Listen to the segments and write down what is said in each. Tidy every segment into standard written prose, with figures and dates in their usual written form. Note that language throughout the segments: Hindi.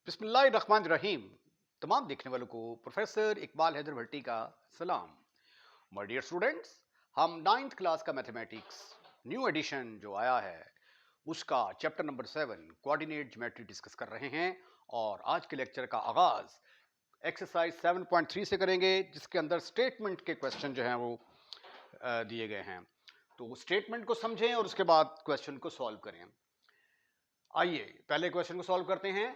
बिस्मिल्लाहिर्रहमानिर्रहीम। तमाम देखने वालों को प्रोफेसर इकबाल हैदर भट्टी का सलाम। माय डियर स्टूडेंट्स, हम नाइन्थ क्लास का मैथमेटिक्स न्यू एडिशन जो आया है उसका chapter number 7 coordinate geometry discuss कर रहे हैं। और आज के लेक्चर का आगाज एक्सरसाइज 7.3 से करेंगे, जिसके अंदर स्टेटमेंट के क्वेश्चन जो हैं वो दिए गए हैं। तो स्टेटमेंट को समझें और उसके बाद क्वेश्चन को सॉल्व करें। आइए पहले क्वेश्चन को सॉल्व करते हैं।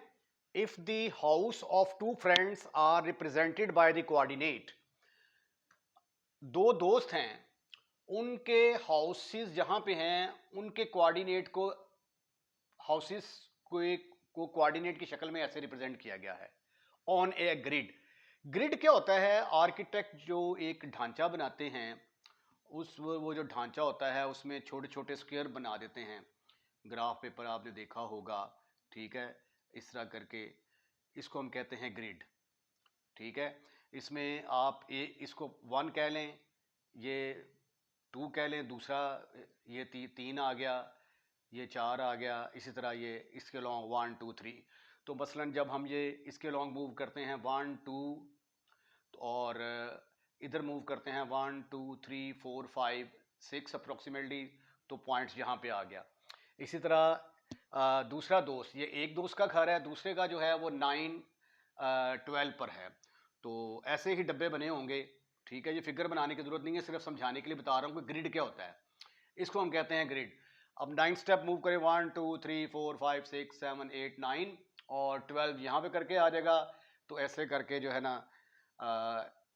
If the house of two friends are represented by the coordinate, दो दोस्त हैं, उनके हाउसेस जहां पे हैं उनके कोऑर्डिनेट को हाउसेस को कोऑर्डिनेट की शक्ल में ऐसे रिप्रेजेंट किया गया है ऑन ए ग्रिड। ग्रिड क्या होता है? आर्किटेक्ट जो एक ढांचा बनाते हैं, उस वो जो ढांचा होता है उसमें छोटे छोटे स्क्वायर बना देते हैं। ग्राफ पेपर आपने देखा होगा, ठीक है, इस तरह करके इसको हम कहते हैं ग्रिड। ठीक है, इसमें आप इसको 1 कह लें, ये 2 कह लें, दूसरा ये 3 आ गया, ये 4 आ गया, इसी तरह ये इसके लॉन्ग 1 2 3। तो मसलन जब हम ये इसके लॉन्ग मूव करते हैं 1 2 और इधर मूव करते हैं 1 2 3 4 5 6 अप्रोक्सीमेटली, तो पॉइंट्स यहाँ पे आ गया। इसी तरह दूसरा दोस्त, ये एक दोस्त का घर है, दूसरे का जो है वो 9 12 पर है। तो ऐसे ही डब्बे बने होंगे। ठीक है, ये फिगर बनाने की जरूरत नहीं है, सिर्फ समझाने के लिए बता रहा हूँ कि ग्रिड क्या होता है। इसको हम कहते हैं ग्रिड। अब 9 स्टेप मूव करें, 1 2 3 4 5 6 7 8 9 और 12 यहाँ पे करके आ जाएगा। तो ऐसे करके जो है ना,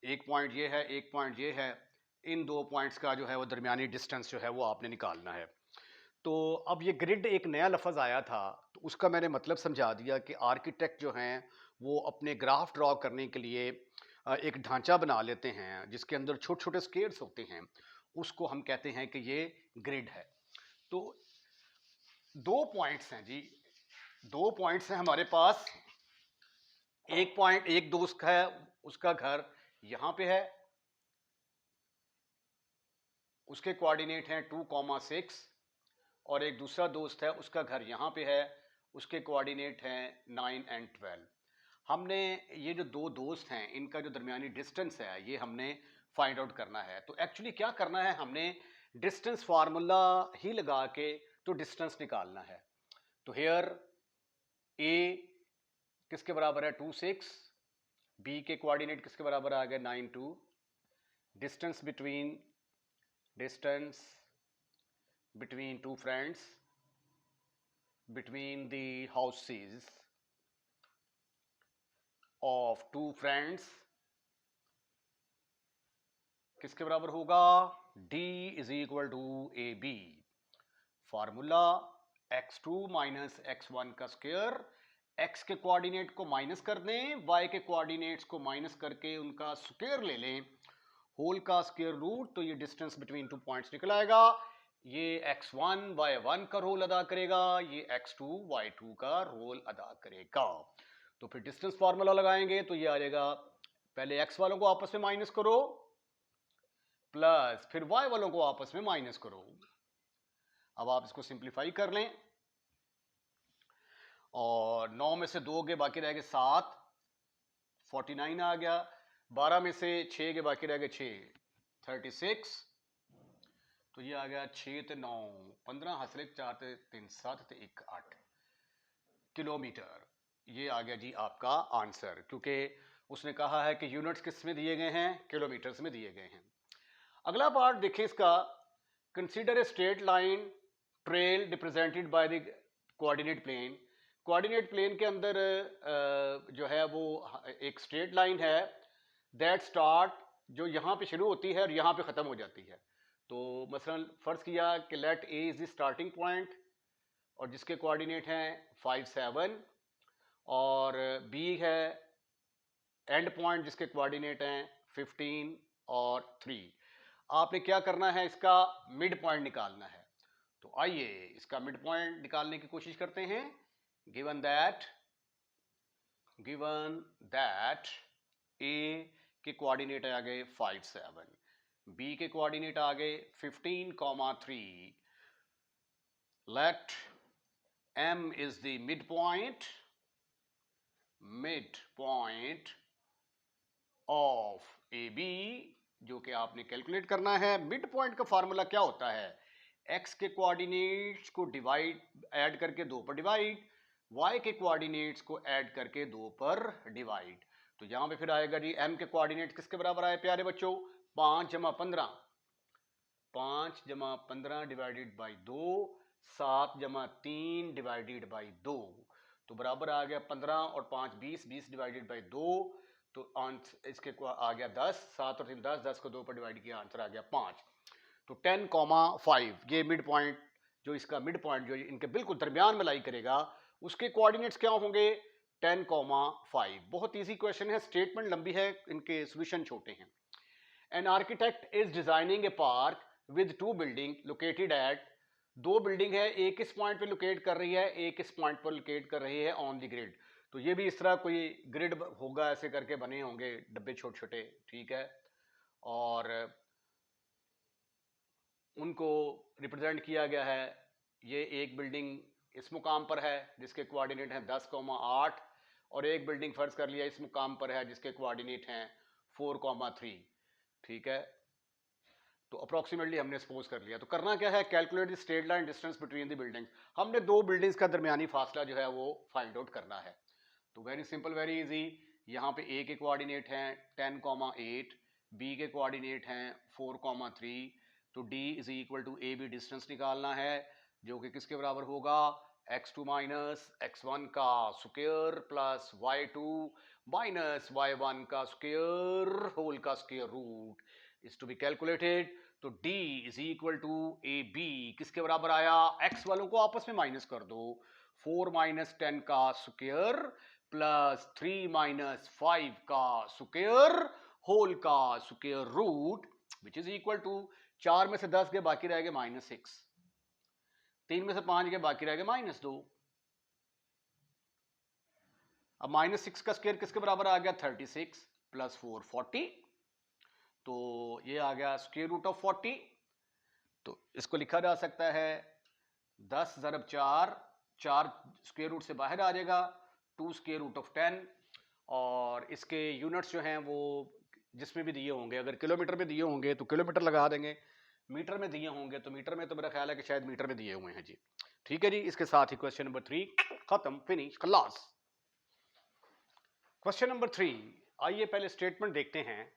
एक पॉइंट ये है, एक पॉइंट ये है, इन दो पॉइंट्स का जो है वो दरमियानी डिस्टेंस जो है वो आपने निकालना है। तो अब ये ग्रिड एक नया लफ्ज़ आया था, तो उसका मैंने मतलब समझा दिया कि आर्किटेक्ट जो हैं वो अपने ग्राफ ड्रॉ करने के लिए एक ढांचा बना लेते हैं जिसके अंदर छोटे छोटे स्केयर्स होते हैं, उसको हम कहते हैं कि ये ग्रिड है। तो दो पॉइंट्स हैं जी, दो पॉइंट्स हैं हमारे पास। एक पॉइंट, एक दोस्त का है, उसका घर यहाँ पे है, उसके कोऑर्डिनेट हैं 2,6। और एक दूसरा दोस्त है, उसका घर यहाँ पे है, उसके कोऑर्डिनेट हैं 9 एंड 12। हमने ये जो दो दोस्त हैं इनका जो दरमियानी डिस्टेंस है ये हमने फाइंड आउट करना है। तो एक्चुअली क्या करना है, हमने डिस्टेंस फार्मूला ही लगा के तो डिस्टेंस निकालना है। तो हेयर ए किसके बराबर है 2 6, बी के कोऑर्डिनेट किसके बराबर आ गए 9 2। Distance between to friends, between the houses of two friends किसके बराबर होगा? D is equal to A B. Formula x2 minus x1 का स्क्वायर, x के कोऑर्डिनेट को माइनस कर दें, y के कोऑर्डिनेट्स को माइनस करके उनका स्क्वायर ले लें, होल का स्क्वायर रूट, तो ये डिस्टेंस बिटवीन टू पॉइंट्स निकल आएगा। ये x1 y1 का रोल अदा करेगा, ये x2 y2 का रोल अदा करेगा। तो फिर डिस्टेंस फार्मूला लगाएंगे तो ये आ जाएगा, पहले x वालों को आपस में माइनस करो, प्लस फिर y वालों को आपस में माइनस करो। अब आप इसको सिंप्लीफाई कर लें और 9 में से 2 के बाकी रह गए 7, 49 आ गया। 12 में से 6 के बाकी रह गए 6, 36। तो ये आ गया 6 ते 9 15, हसले 4 ते 3 7 ते 1 8 किलोमीटर। ये आ गया जी आपका आंसर, क्योंकि उसने कहा है कि यूनिट्स किस में दिए गए हैं, किलोमीटर्स में दिए गए हैं। अगला पार्ट देखिए इसका, consider a straight line trail represented by the coordinate plane. Coordinate plane के अंदर जो है वो एक स्ट्रेट लाइन है दैट स्टार्ट, जो यहाँ पे शुरू होती है और यहाँ पे ख़त्म हो जाती है। तो मसलन फ़र्ज़ किया कि let A is the starting point और जिसके कोऑर्डिनेट हैं 5 7, और बी है एंड पॉइंट जिसके कोऑर्डिनेट हैं 15 और 3। आपने क्या करना है, इसका मिड पॉइंट निकालना है। तो आइए इसका मिड पॉइंट निकालने की कोशिश करते हैं। गिवन दैट ए के कोऑर्डिनेट आ गए 5 7, बी के कोऑर्डिनेट आ गए 15,3। Let M is the mid point mid point of A B, जो कि आपने कैलकुलेट करना है। मिड पॉइंट का फार्मूला क्या होता है? एक्स के कोऑर्डिनेट्स को डिवाइड ऐड करके 2 पर डिवाइड, वाई के कोऑर्डिनेट्स को ऐड करके 2 पर डिवाइड। तो यहां पे फिर आएगा जी एम के कोऑर्डिनेट किसके बराबर आए प्यारे बच्चों? 5 जमा 15, 5 जमा 15 डिवाइडेड बाई 2, 7 जमा 3 डिवाइडेड बाई 2, तो बराबर आ गया 15 और 5 20, 20 डिवाइडेड बाई 2, तो आंसर इसके आ गया 10, 7 और 3 10, 10 को 2 पर डिवाइड किया, आंसर आ गया 5। तो 10,5 ये मिड पॉइंट, जो इसका मिड पॉइंट जो इनके बिल्कुल दरमियान में लाई करेगा, उसके कोऑर्डिनेट्स क्या होंगे? 10,5। बहुत इजी क्वेश्चन है, स्टेटमेंट लंबी है, इनके सॉल्यूशन छोटे हैं। An architect is designing A park with 2 building located at, 2 building है, एक इस पॉइंट पे लोकेट कर रही है, एक इस पॉइंट पर लोकेट कर रही है ऑन द ग्रिड। तो ये भी इस तरह कोई ग्रिड होगा, ऐसे करके बने होंगे डब्बे छोटे छोटे, ठीक है, और उनको रिप्रेजेंट किया गया है। ये एक बिल्डिंग इस मुकाम पर है जिसके कोऑर्डिनेट हैं 10,8, और एक बिल्डिंग फर्ज कर लिया इस मुकाम पर है जिसके कोऑर्डिनेट हैं 4,3, ठीक है। तो अप्रोक्सीमेटली हमने सपोज कर लिया। तो करना क्या है? Calculate the straight line distance between the buildings. हमने 2 बिल्डिंग्स का दरमियानी फासला जो है वो फाइंड आउट करना है। तो वेरी सिंपल, वेरी इजी। यहाँ पे ए के कोऑर्डिनेट हैं 10,8, बी के कोऑर्डिनेट हैं 4,3, तो D is equal to A B distance निकालना है, जो कि किसके बराबर होगा? x2 माइनस x1 का square plus y2 minus y1 का स्क्वायर होल का square root is to be calculated. तो D is equal to A B किसके बराबर आया? x वालों को आपस में माइनस कर दो, 4 माइनस 10 का स्क्वायर प्लस 3 माइनस 5 का स्क्वायर होल का square root which is equal to 4 में से 10 के बाकी रह गए -6, 3 में से 5 के बाकी रह गए -2। अब -6 का स्क्वायर किसके बराबर आ गया? 36 प्लस 4 40, तो ये आ गया स्क्वायर रूट ऑफ 40। तो इसको लिखा जा सकता है 10 ज़रब 4, 4 स्क्वायर रूट से बाहर आ जाएगा, 2 स्क्वायर रूट ऑफ 10, और इसके यूनिट्स जो हैं वो जिसमें भी दिए होंगे, अगर किलोमीटर में दिए होंगे तो किलोमीटर लगा देंगे, मीटर में दिए होंगे तो मीटर में, तो मेरा ख्याल है कि शायद मीटर में दिए हुए हैं जी। ठीक है जी, इसके साथ ही क्वेश्चन नंबर 3 खत्म, फिनिश, खलास। क्वेश्चन नंबर 3, आइए पहले स्टेटमेंट देखते हैं।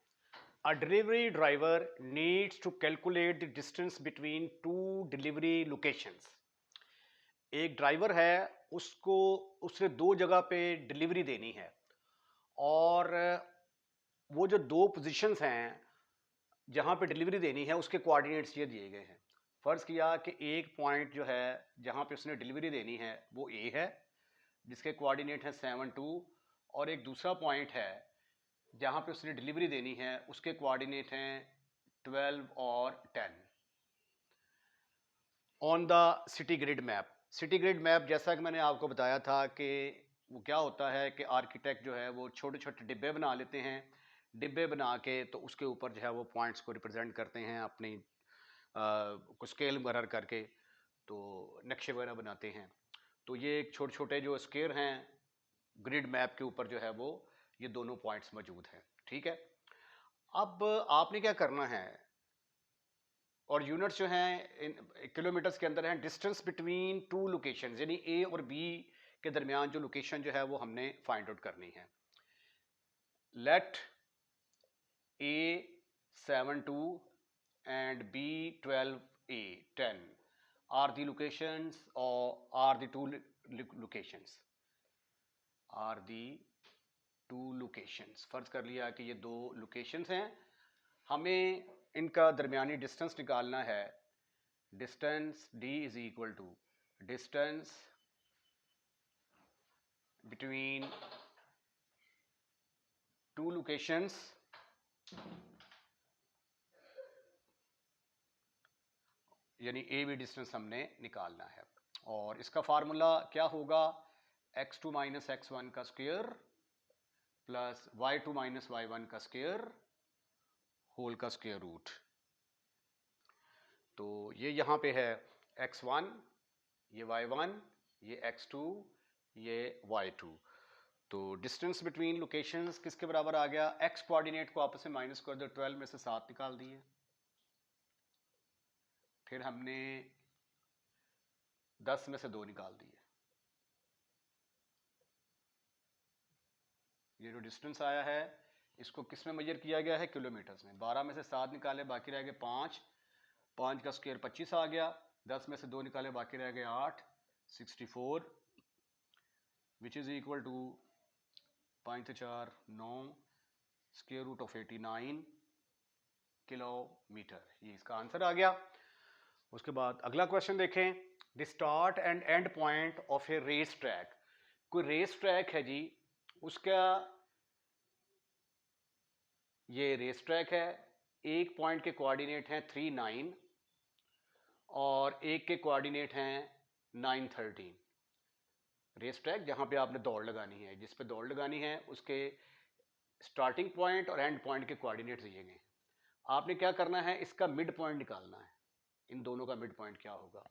A delivery driver needs to calculate the distance between 2 delivery locations. एक ड्राइवर है, उसको उसने 2 जगह पे डिलीवरी देनी है, और वो जो 2 पोजीशंस हैं जहाँ पे डिलीवरी देनी है उसके कोऑर्डिनेट्स ये दिए गए हैं। फ़र्ज़ किया कि एक पॉइंट जो है जहाँ पे उसने डिलीवरी देनी है वो ए है जिसके कोऑर्डिनेट हैं 7 2, और एक दूसरा पॉइंट है जहाँ पे उसने डिलीवरी देनी है उसके कोऑर्डिनेट हैं 12 और 10। On the city grid map, city grid map जैसा कि मैंने आपको बताया था कि वो क्या होता है कि आर्किटेक्ट जो है वो छोटे छोटे डिब्बे बना लेते हैं, डिब्बे बना के तो उसके ऊपर जो है वो पॉइंट्स को रिप्रेजेंट करते हैं अपनी कुछ स्केल वगैरह करके, तो नक्शे वगैरह बनाते हैं। तो ये छोटे छोटे जो स्क्वायर हैं ग्रिड मैप के ऊपर जो है वो ये दोनों पॉइंट्स मौजूद हैं, ठीक है। अब आपने क्या करना है, और यूनिट्स जो हैं किलोमीटर्स के अंदर हैं, डिस्टेंस बिटवीन 2 लोकेशन यानी ए और बी के दरमियान जो लोकेशन जो है वो हमने फाइंड आउट करनी है। Let A 7 2 and B 12 a 10 are the locations, और are the 2 locations, are the 2 locations. फर्ज कर लिया कि ये 2 लोकेशंस हैं, हमें इनका दरमियानी डिस्टेंस निकालना है। Distance D is equal to distance between 2 locations यानी ए बी डिस्टेंस हमने निकालना है, और इसका फार्मूला क्या होगा? x2 माइनस x1 का square plus y2 minus y1 का स्क्वायर होल का स्क्वायर रूट। तो ये यहाँ पे है x1, ये y1, ये x2, ये y2। तो डिस्टेंस बिटवीन लोकेशंस किसके बराबर आ गया, एक्स कोऑर्डिनेट को आपस में माइनस कर दो, 12 में से 7 निकाल दिए। फिर हमने 10 में से 2 निकाल दिए। ये जो डिस्टेंस आया है इसको किस में मेजर किया गया है, किलोमीटर्स में। 12 में से 7 निकाले, बाकी रह गए 5, 5 का स्क्वायर 25 आ गया। 10 में से 2 निकाले, बाकी रह गए 8, 64, विच इज इक्वल टू 5 से 4 9 स्क्वायर रूट ऑफ 89 किलोमीटर। ये इसका आंसर आ गया। उसके बाद अगला क्वेश्चन देखें, the start and end point of a race track. कोई रेस ट्रैक है जी, उसका ये रेस ट्रैक है, एक पॉइंट के कोऑर्डिनेट हैं 3 9 और एक के कोऑर्डिनेट हैं 9 13। रेस ट्रैक जहां पे आपने दौड़ लगानी है, जिस पे दौड़ लगानी है उसके स्टार्टिंग पॉइंट और एंड पॉइंट के कोऑर्डिनेट दिए गए। आपने क्या करना है, इसका मिड पॉइंट निकालना है। इन दोनों का मिड पॉइंट क्या होगा।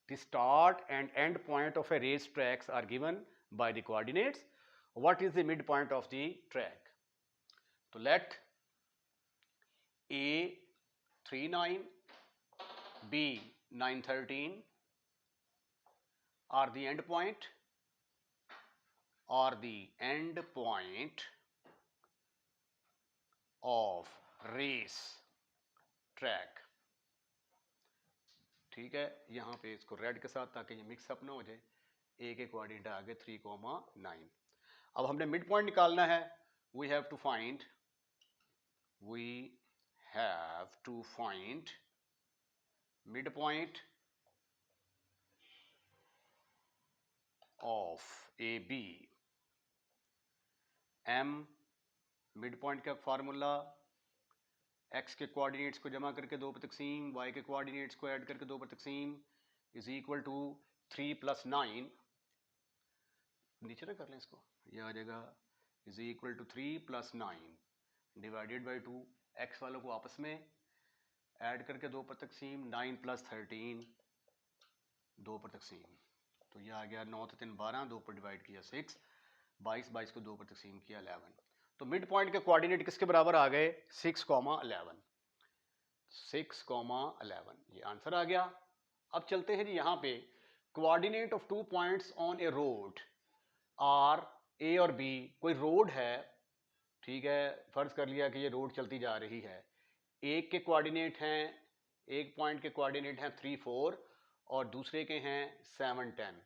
The start and end point of a race tracks are given by the coordinates. What is the mid point of the track. तो let A 3 9 B 9 13 are the end point of race track। ठीक है, यहां पे इसको रेड के साथ ताकि ये मिक्स अप ना हो जाए। ए के कोऑर्डिनेट आ गए 3,9। अब हमने मिड पॉइंट निकालना है। We have to find mid point of A B. M mid point का फार्मूला, एक्स के कोऑर्डिनेट्स को जमा करके 2 पर तकसीम, वाई के कोऑर्डिनेट्स को ऐड करके 2 पर तकसीम इज इक्वल टू 3 + 9। नीचे ना कर लें इसको, ये आ जाएगा is equal to 3 + 9 divided by 2। X वालों को आपस में ऐड करके 2 पर तकसीम, 9 + 13 2 पर तकसीम। तो ये आ गया 9 × 3 12, 2 पर डिवाइड किया 6, 22 22 को 2 पर तकसीम किया 11। तो मिड पॉइंट के कोऑर्डिनेट किसके बराबर आ गए, 6, 11। 6, 11 ये आंसर आ गया। अब चलते हैं जी, यहाँ पे coordinate of 2 points on a road are A और बी। कोई रोड है, ठीक है, फर्ज कर लिया कि ये रोड चलती जा रही है। एक के कोऑर्डिनेट हैं, एक पॉइंट के कोऑर्डिनेट हैं 3 4 और दूसरे के हैं 7 10।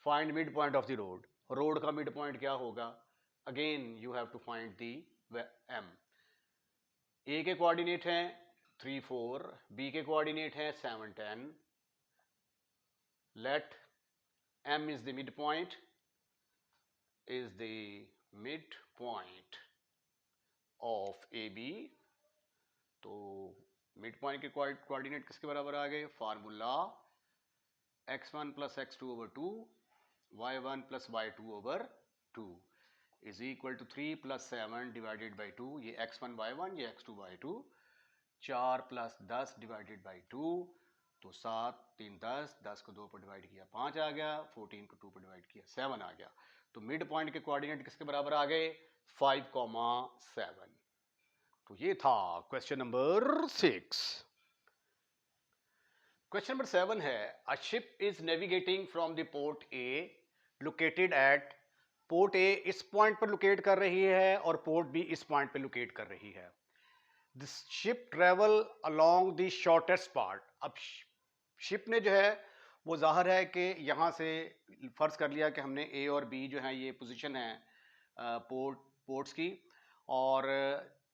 Find mid point of the road. Road का मिड पॉइंट क्या होगा, again you have to find the M. A के कोऑर्डिनेट हैं 3 4, बी के कोऑर्डिनेट हैं 7 10। Let M is the mid point, is the midpoint of AB। तो मिड पॉइंट के कोऑर्डिनेट किसके बराबर आ गए, formula x1 + x2/2 y1 + y2/2 is equal to 3 + 7 divided by 2। ये x1 y1, ये x2 y2। 4 + 10 डिवाइडेड बाई 2, तो 7 3 10, 10 को 2 पर डिवाइड किया 5 आ गया, 14 को 2 पर डिवाइड किया 7 आ गया। तो मिड पॉइंट के कोऑर्डिनेट किसके बराबर आ गए, 5, 7। तो ये था क्वेश्चन नंबर 6। क्वेश्चन नंबर 7 है, a ship is navigating from the port A located at. Port A इस पॉइंट पर लोकेट कर रही है और पोर्ट बी इस पॉइंट पर लोकेट कर रही है। This ship travel along the shortest part. अब शिप ने जो है वो जाहिर है कि यहाँ से फ़र्ज़ कर लिया कि हमने ए और बी जो है ये पोजीशन है पोर्ट्स की, और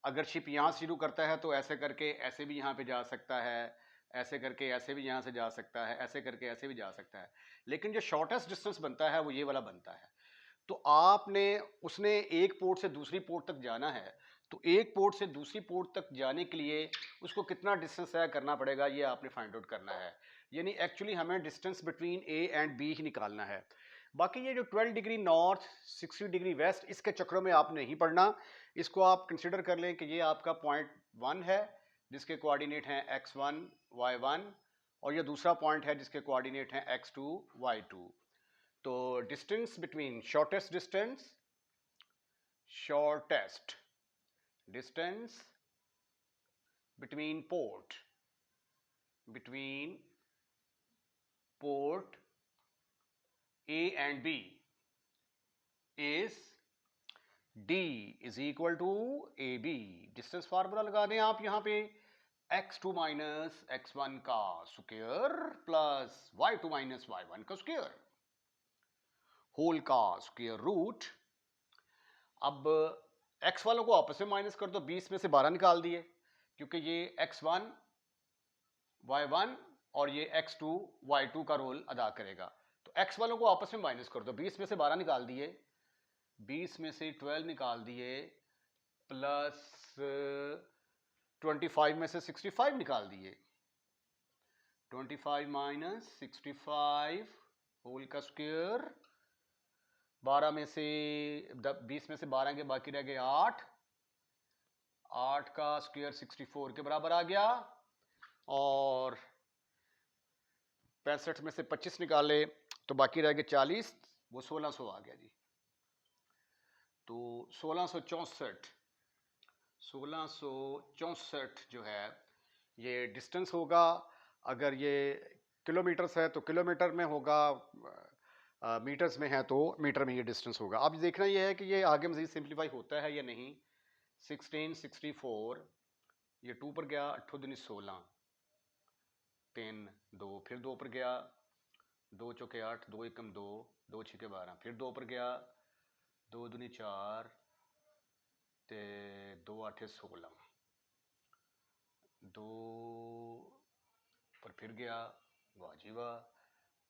अगर शिप यहाँ से शुरू करता है तो ऐसे करके ऐसे भी यहाँ पे जा सकता है, ऐसे करके ऐसे भी यहाँ से जा सकता है, ऐसे करके ऐसे भी जा सकता है। लेकिन जो शॉर्टेस्ट डिस्टेंस बनता है वो ये वाला बनता है। तो आपने उसने एक पोर्ट से दूसरी पोर्ट तक जाना है, तो एक पोर्ट से दूसरी पोर्ट तक जाने के लिए उसको कितना डिस्टेंस तय करना पड़ेगा, ये आपने फाइंड आउट करना है। यानी एक्चुअली हमें distance between A and B ही निकालना है। बाकी ये जो 12 डिग्री नॉर्थ 60 डिग्री वेस्ट, इसके चक्रों में आपने नहीं पढ़ना। इसको आप कंसिडर कर लें कि ये आपका पॉइंट 1 है जिसके कोऑर्डिनेट हैं x1 y1, और ये दूसरा पॉइंट है जिसके कोऑर्डिनेट हैं x2 y2। तो distance between shortest distance shortest distance between port A and B is D is equal to AB। Distance formula लगा दें आप यहां पे, x2 माइनस x1 का square plus y2 minus y1 का स्क्वायर होल का स्क्वायर रूट। अब x वालों को आपस में माइनस कर दो, 20 में से 12 निकाल दिए, क्योंकि ये x1 y1 और ये x2 y2 का रोल अदा करेगा। तो x वालों को आपस में माइनस कर दो, 20 में से 12 निकाल दिए, 20 में से 12 निकाल दिए, प्लस 25 में से 65 निकाल दिए, 25 माइनस 65 होल का स्क्वायर, 12 में से 20 में से 12 के बाकी रह गए 8, 8 का स्क्वायर 64 के बराबर आ गया, और 65 में से 25 निकाले तो बाकी रह गए 40, वो 1600 आ गया जी। तो 1664 जो है ये डिस्टेंस होगा। अगर ये किलोमीटर्स है तो किलोमीटर में होगा, मीटर्स में है तो मीटर में ये डिस्टेंस होगा। अब देखना ये है कि ये आगे मजीद सिंप्लीफाई होता है या नहीं। 1664 ये 2 पर गया, 8 दूनी 16, 3 2, फिर 2 पर गया, 2 चौके 8, 2 एकम 2, 2 छिके 12, फिर 2 पर गया, 2 दूनी 4 ते 2 8 16, 2 पर फिर गया, वाह जी वाह,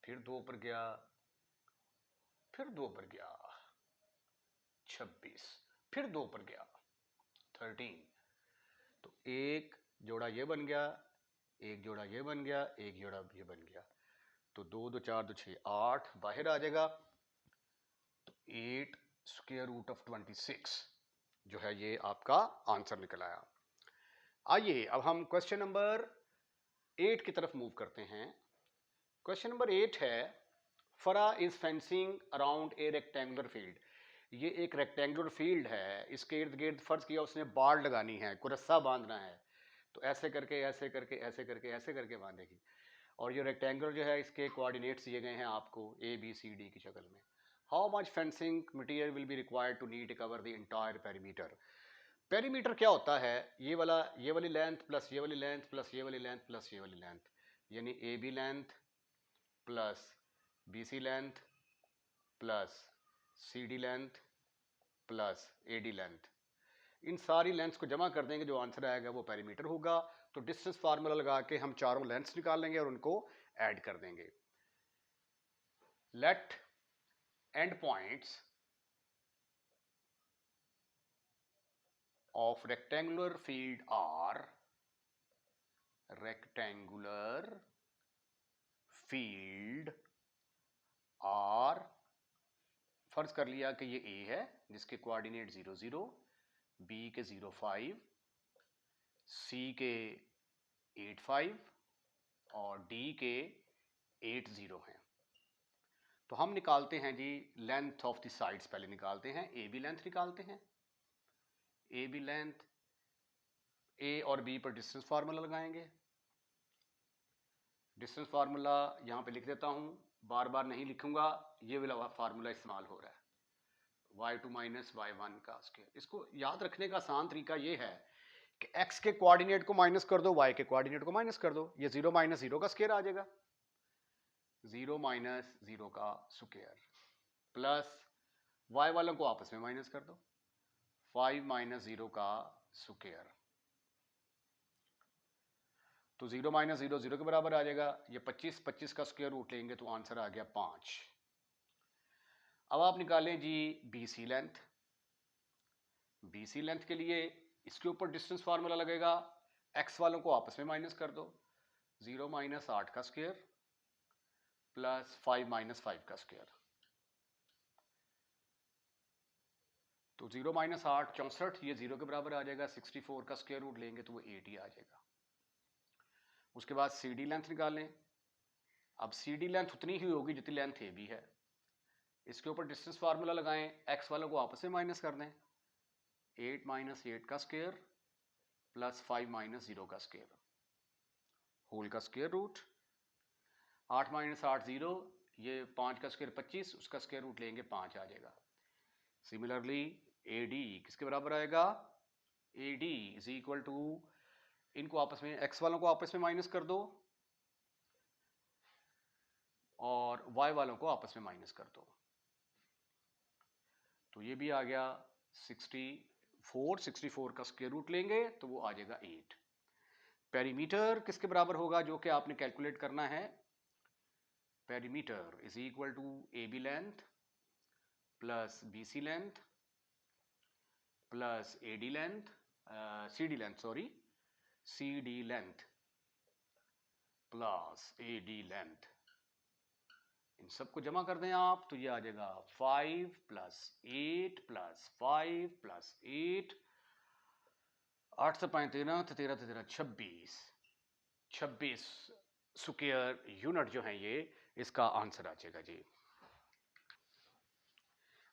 फिर 2 पर गया, फिर 2 पर गया 26, फिर 2 पर गया 13। तो एक जोड़ा ये बन गया, एक जोड़ा ये बन गया, एक जोड़ा ये बन गया, तो 2 2 4 2 6 8 बाहर आ जाएगा। तो 8 स्क्वायर रूट ऑफ 26 जो है ये आपका आंसर निकल आया। आइए अब हम क्वेश्चन नंबर 8 की तरफ मूव करते हैं। क्वेश्चन नंबर 8 है, फरा is fencing around a rectangular field. ये एक रेक्टेंगुलर फील्ड है, इसके इर्द गिर्द फर्ज किया उसने बाड़ लगानी है, कोई रस्सा बांधना है, तो ऐसे करके ऐसे करके ऐसे करके ऐसे करके बांधेगी। और ये रेक्टेंगुलर जो है इसके कोऑर्डिनेट्स दिए गए हैं आपको ए बी सी डी की शक्ल में। How much fencing material will be required to need cover the entire perimeter. Perimeter क्या होता है, ये वाली लेंथ प्लस ये वाली लेंथ प्लस ये वाली लेंथ प्लस ये वाली लेंथ, यानी A B length plus B C length plus C D length plus A D length. इन सारी लेंथ्स को जमा कर देंगे, जो आंसर आएगा वो पेरीमीटर होगा। तो डिस्टेंस फार्मूला लगा के हम चारों लेंथ्स निकाल लेंगे और उनको ऐड कर देंगे। Let end points of rectangular field are, rectangular field are, फर्ज कर लिया कि ये ए है जिसके कोऑर्डिनेट 0 0, बी के 0 5, सी के 8 5 और डी के 8 0 हैं। तो हम निकालते हैं जी लेंथ ऑफ द साइड्स, पहले निकालते हैं ए बी लेंथ निकालते हैं। ए बी लेंथ, ए और बी पर डिस्टेंस फार्मूला लगाएंगे। डिस्टेंस फार्मूला यहाँ पे लिख देता हूँ, बार बार नहीं लिखूंगा, ये वाला फार्मूला इस्तेमाल हो रहा है, y2 माइनस y1 का स्क्वायर। इसको याद रखने का आसान तरीका ये है कि x के कोऑर्डिनेट को माइनस कर दो, y के कोऑर्डिनेट को माइनस कर दो, ये 0 माइनस 0 का स्क्वायर आ जाएगा, 0 माइनस 0 का स्क्वायर, प्लस y वालों को आपस में माइनस कर दो, 5 माइनस 0 का स्क्वायर। तो 0 माइनस 0 0 के बराबर आ जाएगा। ये 25 25 का स्क्वायर रूट लेंगे तो आंसर आ गया 5। अब आप निकालें जी BC लेंथ। BC लेंथ के लिए इसके ऊपर डिस्टेंस फार्मूला लगेगा, x वालों को आपस में माइनस कर दो, 0 माइनस 8 का स्क्वायर प्लस 5 माइनस 5 का स्क्वायर। तो 0 माइनस 8 64, ये 0 के बराबर आ जाएगा, 64 का स्क्वायर रूट लेंगे तो वो 80 आ जाएगा। उसके बाद CD लेंथ निकालें। अब CD लेंथ उतनी ही होगी जितनी लेंथ AB है। इसके ऊपर डिस्टेंस फार्मूला लगाएं, x वालों को आपस में माइनस कर दें, 8 माइनस 8 का स्क्वायर प्लस 5 माइनस 0 का स्क्वायर होल का स्क्वायर रूट। 8 माइनस 8 0, ये 5 का स्क्वायर 25, उसका स्क्वायर रूट लेंगे 5 आ जाएगा। सिमिलरली ए डी किसके बराबर आएगा? A D is equal to, इनको आपस में, एक्स वालों को आपस में माइनस कर दो और y वालों को आपस में माइनस कर दो, तो ये भी आ गया 64। 64 का स्क्वायर रूट लेंगे तो वो आ जाएगा 8। पेरीमीटर किसके बराबर होगा जो कि आपने कैलकुलेट करना है? Perimeter is equal to A B length plus B C length plus A D length, C D length, sorry, C D length plus A D length. इन सबको जमा कर दें आप तो ये आ जाएगा 5 प्लस 8 प्लस 5 प्लस 8, 8 से 5 13, तो 13 13 26, 26 स्क्वायर यूनिट जो है ये इसका आंसर आ जाएगा जी।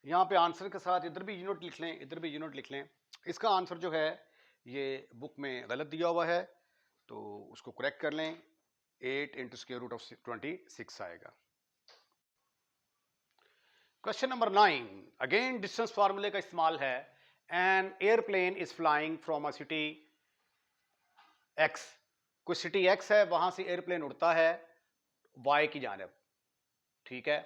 यहाँ पे आंसर के साथ इधर भी यूनिट लिख लें, इधर भी यूनिट लिख लें। इसका आंसर जो है ये बुक में गलत दिया हुआ है तो उसको करेक्ट कर लें। 8 इंटू स्क्वायर रूट ऑफ 26 आएगा। क्वेश्चन नंबर 9, अगेन डिस्टेंस फार्मूले का इस्तेमाल है। An airplane is flying from a city x, कोई सिटी एक्स है, वहां से एयरप्लेन उड़ता है वाई की जानिब, ठीक है,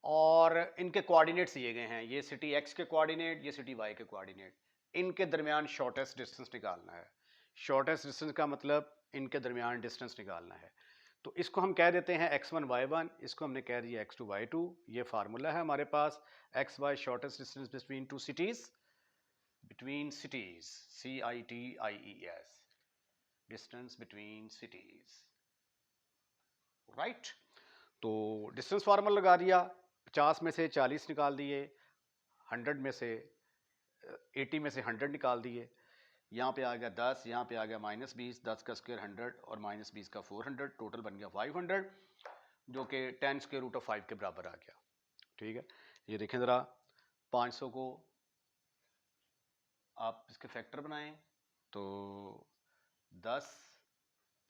और इनके कोऑर्डिनेट्स दिए गए हैं, ये सिटी एक्स के कोऑर्डिनेट, ये सिटी वाई के कोऑर्डिनेट, इनके दरमियान शॉर्टेस्ट डिस्टेंस निकालना है। शॉर्टेस्ट डिस्टेंस का मतलब इनके दरमियान डिस्टेंस निकालना है। तो इसको हम कह देते हैं x1 y1, इसको हमने कह दिया x2 y2। ये फार्मूला है हमारे पास, X Y shortest distance between two cities, between cities, CITIES, distance between cities, right. तो डिस्टेंस फार्मूला लगा दिया, 50 में से 40 निकाल दिए, 100 में से 80 में से 100 निकाल दिए, यहाँ पे आ गया 10, यहाँ पे आ गया -20, 10 का स्क्वायर 100 और -20 का 400, टोटल बन गया 500, जो कि 10 स्क्वायर रूट ऑफ 5 के बराबर आ गया, ठीक है। ये देखें ज़रा, 500 को आप इसके फैक्टर बनाएं तो 10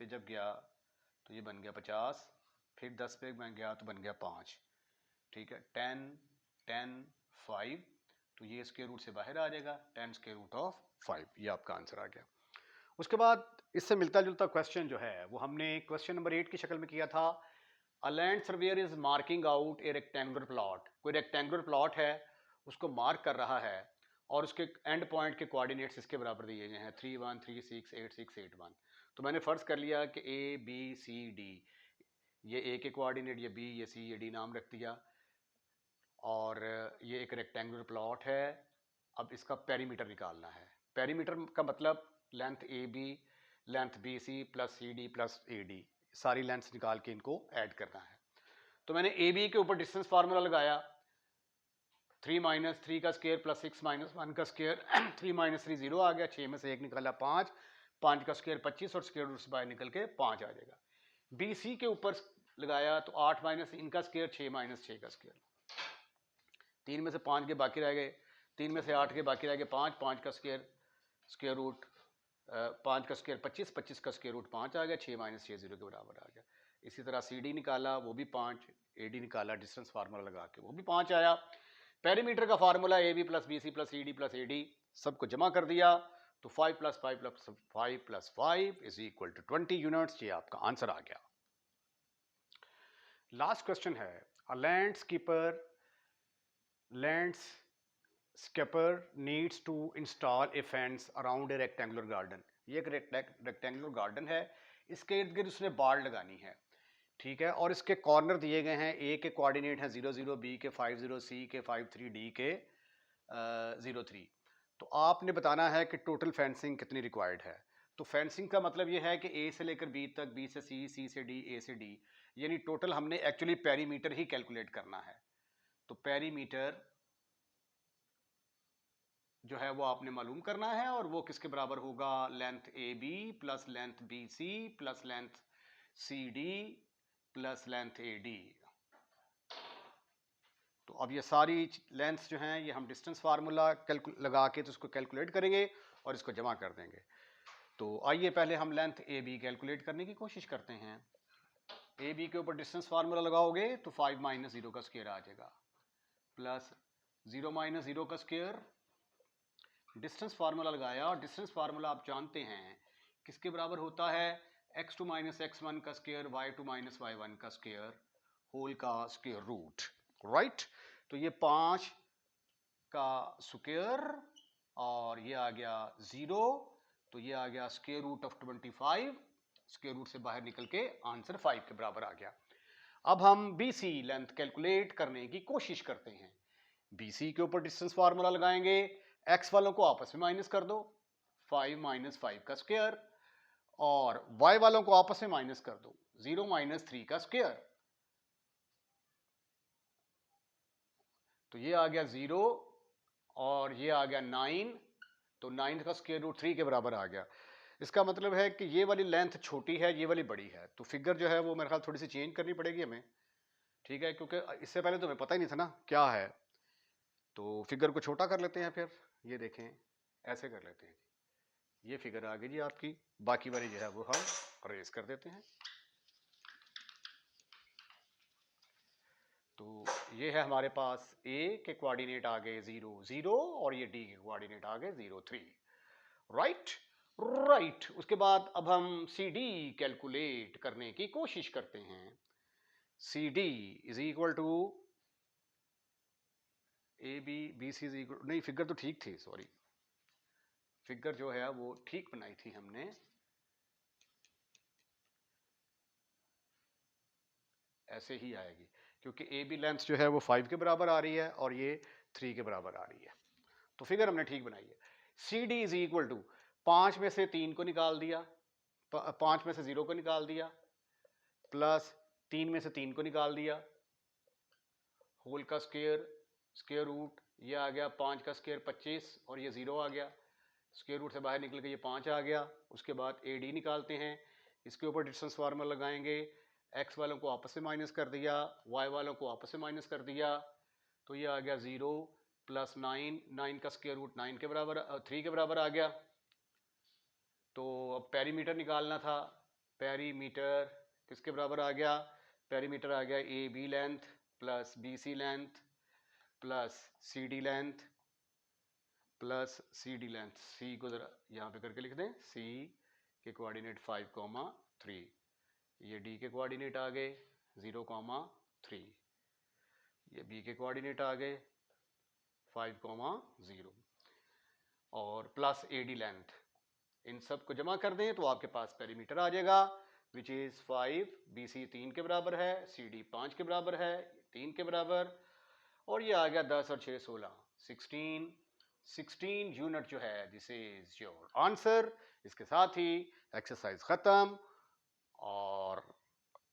पे जब गया तो ये बन गया 50, फिर 10 पे बन गया तो बन गया 5, ठीक है। 10 10 5, तो ये स्क्वायर रूट से बाहर आ जाएगा, 10 स्क्वायर रूट ऑफ 5, ये आपका आंसर आ गया। उसके बाद इससे मिलता जुलता क्वेश्चन जो है वो हमने क्वेश्चन नंबर 8 की शक्ल में किया था। A land surveyor is marking out A rectangular plot, कोई रेक्टेंगुलर प्लॉट है उसको मार्क कर रहा है और उसके एंड पॉइंट के कोऑर्डिनेट्स इसके बराबर दिए गए हैं 3 1 3 6 8 6 8 1। तो मैंने फर्ज कर लिया कि ए बी सी डी, ये ए के कोऑर्डिनेट, ये बी, ये सी, ये डी नाम रख दिया, और ये एक रेक्टेंगुलर प्लॉट है। अब इसका पेरीमीटर निकालना है। पेरीमीटर का मतलब length A B, length B C plus C D plus A D, सारी लेंथ्स निकाल के इनको ऐड करना है। तो मैंने ए बी के ऊपर डिस्टेंस फार्मूला लगाया, 3 माइनस 3 का स्क्वायर प्लस 6 माइनस 1 का स्क्वायर, 3 माइनस 3 0 आ गया, 6 में से 1 निकाला 5, 5 का स्क्वायर 25 और स्क्वायर रूट से बाहर निकल के 5 आ जाएगा। बी सी के ऊपर लगाया तो 8 माइनस इनका स्क्वायर, 6 माइनस 6 का स्क्वायर, 3 में से 5 के बाकी रह गए, 3 में से 8 के बाकी रह गए 5, 5 का स्क्वायर, स्क्वायर रूट 5 का स्क्वायर 25, 25 का स्क्वायर रूट 5 आ गया, 6 माइनस 6 0 के बराबर आ गया। इसी तरह सी डी निकाला, वो भी 5, ए डी निकाला डिस्टेंस फार्मूला लगा के, वो भी 5 आया। पेरीमीटर का formula A B plus B C plus E D plus A D, सबको जमा कर दिया तो 5 plus 5 plus 5 plus 5 is equal to 20 units, ये आपका आंसर आ गया। लास्ट क्वेश्चन है, a landscaper needs to install a fence around a rectangular garden. ये एक रेक्टेंगुलर गार्डन है, इसके इर्द गिर्द उसने बाड़ लगानी है, ठीक है, और इसके कॉर्नर दिए गए हैं, ए के कोऑर्डिनेट हैं 0 0, बी के 5 0, सी के 5 3, डी के 0 3। तो आपने बताना है कि टोटल फेंसिंग कितनी रिक्वायर्ड है। तो फेंसिंग का मतलब ये है कि ए से लेकर बी तक, बी से सी, सी से डी, ए से डी, यानी टोटल हमने एक्चुअली पेरीमीटर ही कैलकुलेट करना है। तो पेरीमीटर जो है वो आपने मालूम करना है, और वो किसके बराबर होगा? Length A B plus length B C plus length C D plus length A D. तो अब ये सारी लेंथ्स जो हैं ये हम डिस्टेंस फार्मूला लगा के तो उसको कैलकुलेट करेंगे और इसको जमा कर देंगे। तो आइए पहले हम लेंथ ए बी कैलकुलेट करने की कोशिश करते हैं। ए बी के ऊपर डिस्टेंस फार्मूला लगाओगे तो 5 माइनस 0 का स्क्वायर आ जाएगा, प्लस 0 माइनस 0 का स्क्वायर, डिस्टेंस फार्मूला लगाया और डिस्टेंस फार्मूला आप जानते हैं किसके बराबर होता है, x2 माइनस x1 का स्क्वायर y2 माइनस y1 का स्क्वायर होल का स्क्वायर रूट, राइट। तो ये 5 का स्क्वायर और ये आ गया 0, तो ये आ गया square root of 25, square root से बाहर निकल के आंसर 5 के बराबर आ गया। अब हम BC लेंथ कैलकुलेट करने की कोशिश करते हैं। BC के ऊपर डिस्टेंस फार्मूला लगाएंगे, x वालों को आपस में माइनस कर दो, 5 माइनस 5 का स्क्वायर, और y वालों को आपस में माइनस कर दो, 0 माइनस 3 का स्क्वायर। तो ये आ गया 0 और ये आ गया 9, तो 9 का स्क्वायर रूट 3 के बराबर आ गया। इसका मतलब है कि ये वाली लेंथ छोटी है, ये वाली बड़ी है, तो फिगर जो है वो मेरे ख्याल थोड़ी सी चेंज करनी पड़ेगी हमें, ठीक है, क्योंकि इससे पहले तो हमें पता ही नहीं था ना क्या है। तो फिगर को छोटा कर लेते हैं, फिर ये देखें ऐसे कर लेते हैं, ये फिगर आ गई जी आपकी, बाकी वाली जो है वो हम रेस कर देते हैं। तो ये है हमारे पास A के कोऑर्डिनेट आ गए 0 0 और ये D के कोऑर्डिनेट आ गए 0 3, राइट राइट। उसके बाद अब हम CD कैलकुलेट करने की कोशिश करते हैं। CD is equal to AB BC is equal, नहीं फिगर तो ठीक थी, सॉरी, फिगर जो है वो ठीक बनाई थी हमने, ऐसे ही आएगी क्योंकि AB लेंथ जो है वो 5 के बराबर आ रही है और ये 3 के बराबर आ रही है, तो फिगर हमने ठीक बनाई है। CD इज इक्वल टू 5 में से 3 को निकाल दिया, 5 में से 0 को निकाल दिया, प्लस 3 में से 3 को निकाल दिया, होल का स्क्वायर, स्क्वायर रूट, ये आ गया 5 का स्क्वायर 25 और ये 0 आ गया, स्क्वायर रूट से बाहर निकल के ये 5 आ गया। उसके बाद AD निकालते हैं, इसके ऊपर डिस्टेंस फार्मूला लगाएंगे, x वालों को आपस में माइनस कर दिया, y वालों को आपस में माइनस कर दिया, तो ये आ गया 0 प्लस 9, 9 का स्क्वायर रूट 9 के बराबर 3 के बराबर आ गया। तो अब पेरीमीटर निकालना था, पेरीमीटर किसके बराबर आ गया, पेरीमीटर आ गया AB length plus BC length plus CD length plus CD length, C को जरा यहाँ पे करके लिख दें, C के कोऑर्डिनेट 5,3, ये D के कोऑर्डिनेट आ गए 0,3, ये B के कोऑर्डिनेट आ गए 5,0 और प्लस AD लेंथ, इन सब को जमा कर दें तो आपके पास पेरीमीटर आ जाएगा विच इज 5, BC 3 के बराबर है, CD 5 के बराबर है, 3 के बराबर, और ये आ गया 10 और 6 16, 16 यूनिट जो है, दिस इज योर आंसर। इसके साथ ही एक्सरसाइज खत्म और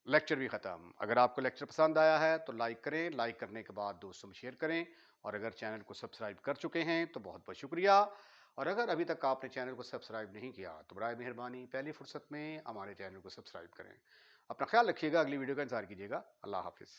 लेक्चर भी ख़त्म। अगर आपको लेक्चर पसंद आया है तो लाइक करें, लाइक करने के बाद दोस्तों में शेयर करें, और अगर चैनल को सब्सक्राइब कर चुके हैं तो बहुत बहुत शुक्रिया, और अगर अभी तक आपने चैनल को सब्सक्राइब नहीं किया तो बराए मेहरबानी पहली फुर्सत में हमारे चैनल को सब्सक्राइब करें। अपना ख्याल रखिएगा, अगली वीडियो का इंतजार कीजिएगा। अल्लाह हाफिज़।